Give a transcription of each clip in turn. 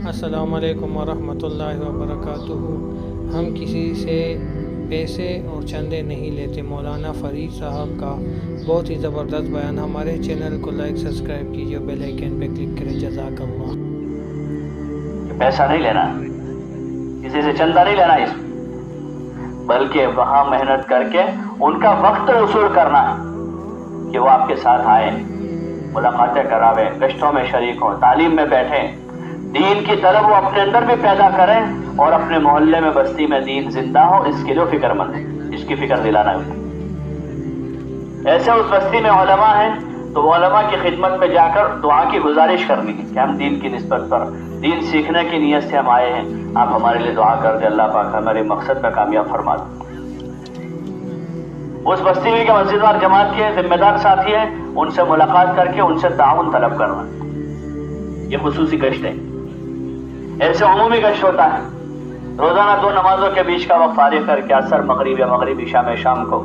السلام علیکم ورحمۃ اللہ وبرکاتہ۔ ہم کسی سے پیسے اور چندے نہیں لیتے۔ مولانا فرید صاحب کا بہت ہی زبردست بیان۔ ہمارے چینل کو لائک سبسکرائب کیجیے، بیل آئیکن پہ کلک کریں۔ جزاک اللہ۔ پیسہ نہیں لینا، کسی سے چندہ نہیں لینا، اس بلکہ وہاں محنت کر کے ان کا وقت وصول کرنا ہے کہ وہ آپ کے ساتھ آئے، ملاقاتیں کراوے، گشتوں میں شریک ہوں، تعلیم میں بیٹھیں، دین کی طلب وہ اپنے اندر بھی پیدا کریں اور اپنے محلے میں بستی میں دین زندہ ہو، اس کے جو فکر مند ہے، اس کی فکر دلانا بھی۔ ایسے اس بستی میں علماء ہیں تو وہ علماء کی خدمت میں جا کر دعا کی گزارش کرنی ہے کہ ہم دین کی نسبت پر دین سیکھنے کی نیت سے ہم آئے ہیں، آپ ہمارے لیے دعا کر دیں، اللہ پاک ہمارے مقصد میں کامیاب فرما دیں۔ اس بستی میں کے مسجد وار جماعت کے ذمہ دار ساتھی ہیں، ان سے ملاقات کر کے ان سے تعاون طلب کرنا، یہ خصوصی گشت ہے۔ ایسے عمومی گشت ہوتا ہے، روزانہ 2 نمازوں کے بیچ کا وقت فارغ کر کے عصر مغرب یا مغرب عشاء میں شام کو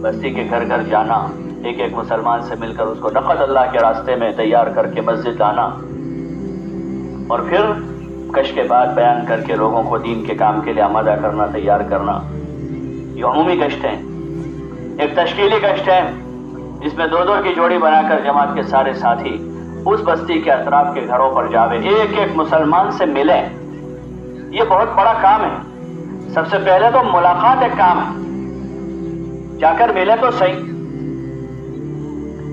بستی کے گھر گھر جانا، ایک ایک مسلمان سے مل کر اس کو نقد اللہ کے راستے میں تیار کر کے مسجد لانا، اور پھر کش کے بعد بیان کر کے لوگوں کو دین کے کام کے لیے آمادہ کرنا، تیار کرنا، یہ عمومی گشت ہے۔ ایک تشکیلی گشت ہے، اس میں 2 کی جوڑی بنا کر جماعت کے سارے ساتھی اس بستی کے اطراف کے گھروں پر جاوے، ایک ایک مسلمان سے ملے۔ یہ بہت بڑا کام ہے۔ سب سے پہلے تو ملاقات ایک کام ہے، جا کر ملے تو صحیح،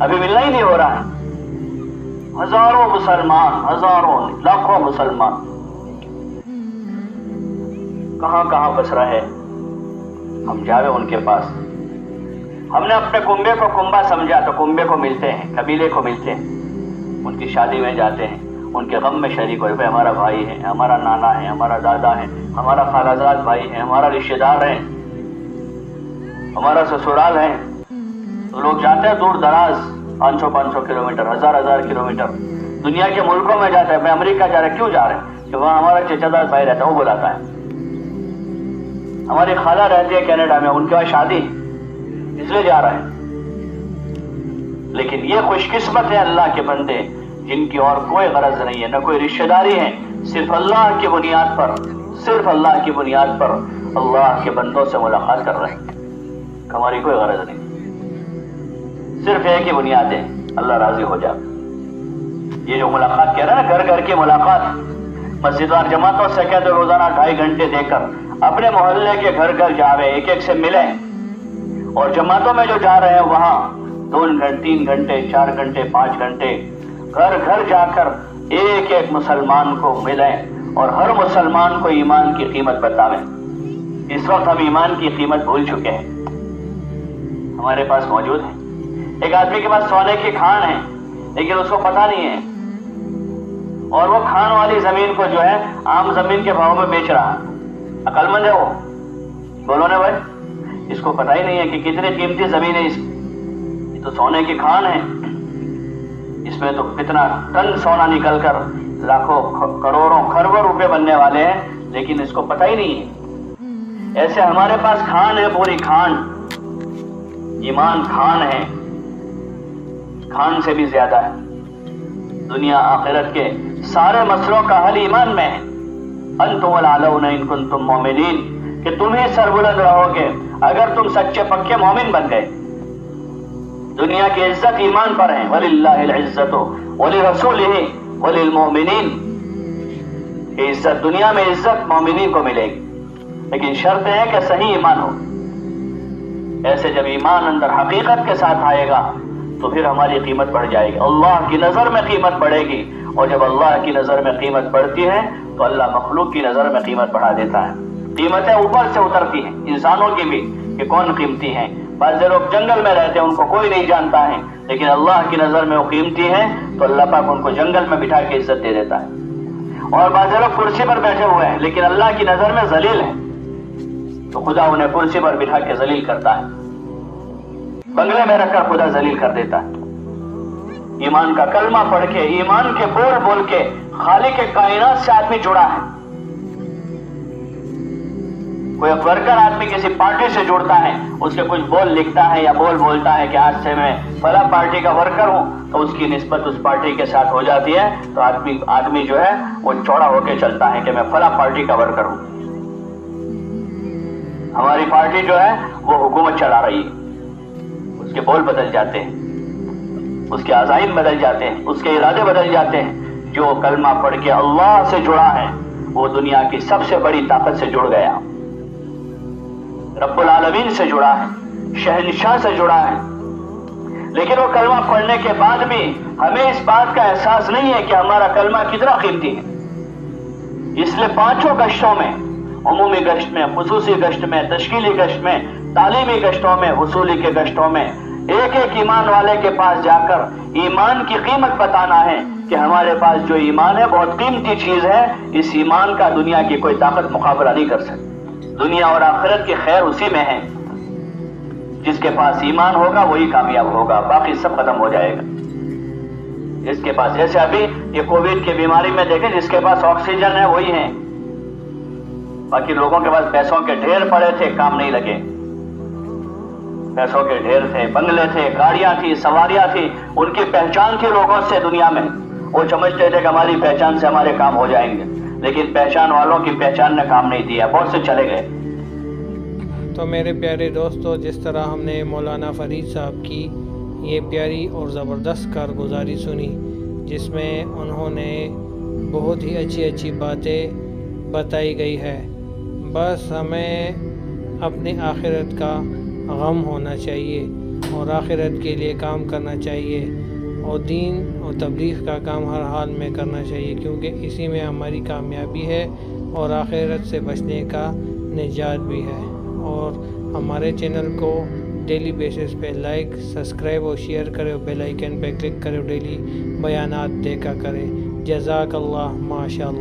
ابھی ملنا ہی نہیں ہو رہا ہے۔ ہزاروں مسلمان، ہزاروں لاکھوں مسلمان کہاں کہاں بس رہے، ہم جاوے ان کے پاس۔ ہم نے اپنے کنبے کو کنبا سمجھا تو کنبے کو ملتے ہیں، قبیلے کو ملتے ہیں، ان کی شادی میں جاتے ہیں، ان کے غم میں شریک ہوئے، ہمارا بھائی ہے، ہمارا نانا ہے، ہمارا دادا ہے، ہمارا خالہ زاد بھائی ہے، ہمارا رشتہ دار ہے، ہمارا سسرال ہے۔ تو لوگ جاتے ہیں دور دراز، 500 کلومیٹر، 1000 کلومیٹر، دنیا کے ملکوں میں جاتے ہیں۔ میں امریکہ جا رہے، کیوں جا رہے ہیں؟ کہ وہاں ہمارا چچا داد بھائی رہتا ہے، وہ بلاتا ہے۔ ہماری خالہ رہتی ہے کینیڈا میں، ان کے وہاں شادی، اس لیے جا رہے ہیں۔ لیکن یہ خوش قسمت ہے اللہ کے بندے جن کی اور کوئی غرض نہیں ہے، نہ کوئی رشتہ داری ہے، صرف اللہ کی بنیاد پر، صرف اللہ کی بنیاد پر اللہ کے بندوں سے ملاقات کر رہے ہیں۔ ہماری کوئی غرض نہیں، صرف ایک ہی بنیاد ہے، اللہ راضی ہو جائے۔ یہ جو ملاقات کہہ رہے ہیں نا، گھر گھر کی ملاقات، مسجد وار جماعتوں سے کہتے روزانہ 2.5 گھنٹے دے کر اپنے محلے کے گھر گھر جاوے، ایک ایک سے ملے، اور جماعتوں میں جو جا رہے ہیں وہاں 2 گھنٹے، 3 گھنٹے، 4 گھنٹے، 5 گھنٹے گھر گھر جا کر ایک ایک مسلمان کو ملیں اور ہر مسلمان کو ایمان کی قیمت بتاویں۔ اس وقت ہم ایمان کی قیمت بھول چکے ہیں، ہمارے پاس موجود ہے۔ ایک آدمی کے پاس سونے کی کھان ہے لیکن اس کو پتہ نہیں ہے، اور وہ کھان والی زمین کو جو ہے عام زمین کے بھاؤ میں بیچ رہا۔ عقل مند ہے وہ، بولو نا بھائی، اس کو پتہ ہی نہیں ہے کہ کتنی قیمتی زمین ہے، یہ تو سونے کی کھان ہے، اس میں تو کتنا ٹن سونا نکل کر لاکھوں کروڑوں کھربوں روپے بننے والے ہیں، لیکن اس کو پتہ ہی نہیں ہے۔ ایسے ہمارے پاس کھان ہے، پوری کھان، ایمان کھان ہے، کھان سے بھی زیادہ ہے۔ دنیا آخرت کے سارے مسئلوں کا حل ایمان میں ہے۔ انتم الاعلون ان کنتم مومنین، کہ تم ہی سربلند رہو گے اگر تم سچے پکے مومن بن گئے۔ دنیا کی عزت ایمان پر ہے، وَلِلَّهِ الْعِزَّةُ وَلِرَسُولِهِ وَلِلْمُؤْمِنِينَ، کہ عزت دنیا میں عزت مومنین کو ملے گی، لیکن شرط ہے کہ صحیح ایمان ہو۔ ایسے جب ایمان اندر حقیقت کے ساتھ آئے گا تو پھر ہماری قیمت بڑھ جائے گی، اللہ کی نظر میں قیمت بڑھے گی، اور جب اللہ کی نظر میں قیمت بڑھتی ہے تو اللہ مخلوق کی نظر میں قیمت بڑھا دیتا ہے۔ قیمتیں اوپر سے اترتی ہیں، انسانوں کی بھی، کہ کون قیمتی ہیں۔ بعض لوگ جنگل میں رہتے ہیں، ان کو کوئی نہیں جانتا ہے، لیکن اللہ کی نظر میں وہ قیمتی ہیں تو اللہ پاک ان کو جنگل میں بٹھا کے عزت دے دیتا ہے۔ اور بعض لوگ کرسی پر بیٹھے ہوئے ہیں لیکن اللہ کی نظر میں ذلیل ہیں، تو خدا انہیں کرسی پر بٹھا کے ذلیل کرتا ہے، بنگلے میں رکھ کر خدا ذلیل کر دیتا ہے۔ ایمان کا کلمہ پڑھ کے، ایمان کے بول بول کے خالق کے کائنات سے آدمی جڑا ہے، کوئی ورکر آدمی کسی پارٹی سے جڑتا ہے، اس کے کچھ بول لکھتا ہے یا بولتا ہے کہ آج سے میں فلاں پارٹی کا ورکر ہوں، تو اس کی نسبت اس پارٹی کے ساتھ ہو جاتی ہے، تو آدمی جو ہے وہ چوڑا ہو کے چلتا ہے کہ میں فلاں پارٹی کا ورکر ہوں۔ ہماری پارٹی جو ہے وہ حکومت چلا رہی ہے، اس کے بول بدل جاتے ہیں، اس کے عزائم بدل جاتے ہیں، اس کے ارادے بدل جاتے ہیں۔ جو کلمہ پڑھ کے اللہ سے جڑا ہے وہ دنیا کی سب سے بڑی طاقت سے جڑ گیا، رب العالمین سے جڑا ہے، شہنشاہ سے جڑا ہے۔ لیکن وہ کلمہ پڑھنے کے بعد بھی ہمیں اس بات کا احساس نہیں ہے کہ ہمارا کلمہ کتنا قیمتی ہے۔ اس لیے 5 گشتوں میں، عمومی گشت میں، خصوصی گشت میں، تشکیلی گشت میں، تعلیمی گشتوں میں، وصولی کے گشتوں میں، ایک ایمان والے کے پاس جا کر ایمان کی قیمت بتانا ہے کہ ہمارے پاس جو ایمان ہے بہت قیمتی چیز ہے، اس ایمان کا دنیا کی کوئی طاقت مقابلہ نہیں کر سکتی۔ دنیا اور آخرت کی خیر اسی میں ہے۔ جس کے پاس ایمان ہوگا وہی کامیاب ہوگا، باقی سب ختم ہو جائے گا۔ جس کے پاس، جیسے ابھی یہ کووڈ کی بیماری میں دیکھیں، جس کے پاس آکسیجن ہے وہی ہے، باقی لوگوں کے پاس پیسوں کے ڈھیر پڑے تھے، کام نہیں لگے۔ پیسوں کے ڈھیر تھے، بنگلے تھے، گاڑیاں تھی، سواریاں تھی، ان کی پہچان تھی لوگوں سے دنیا میں، وہ سمجھتے تھے کہ ہماری پہچان سے ہمارے کام ہو جائیں گے، لیکن پہچان والوں کی پہچان نے کام نہیں دیا، بہت سے چلے گئے۔ تو میرے پیارے دوستو، جس طرح ہم نے مولانا فرید صاحب کی یہ پیاری اور زبردست کارگزاری سنی، جس میں انہوں نے بہت ہی اچھی باتیں بتائی گئی ہے، بس ہمیں اپنی آخرت کا غم ہونا چاہیے اور آخرت کے لیے کام کرنا چاہیے، اور دین اور تبلیغ کا کام ہر حال میں کرنا چاہیے، کیونکہ اسی میں ہماری کامیابی ہے اور آخرت سے بچنے کا نجات بھی ہے۔ اور ہمارے چینل کو ڈیلی بیسس پہ لائک، سبسکرائب اور شیئر کرے اور بیل آئیکن پہ کلک کرے اور ڈیلی بیانات دیکھا کرے۔ جزاک اللہ، ماشاء اللہ۔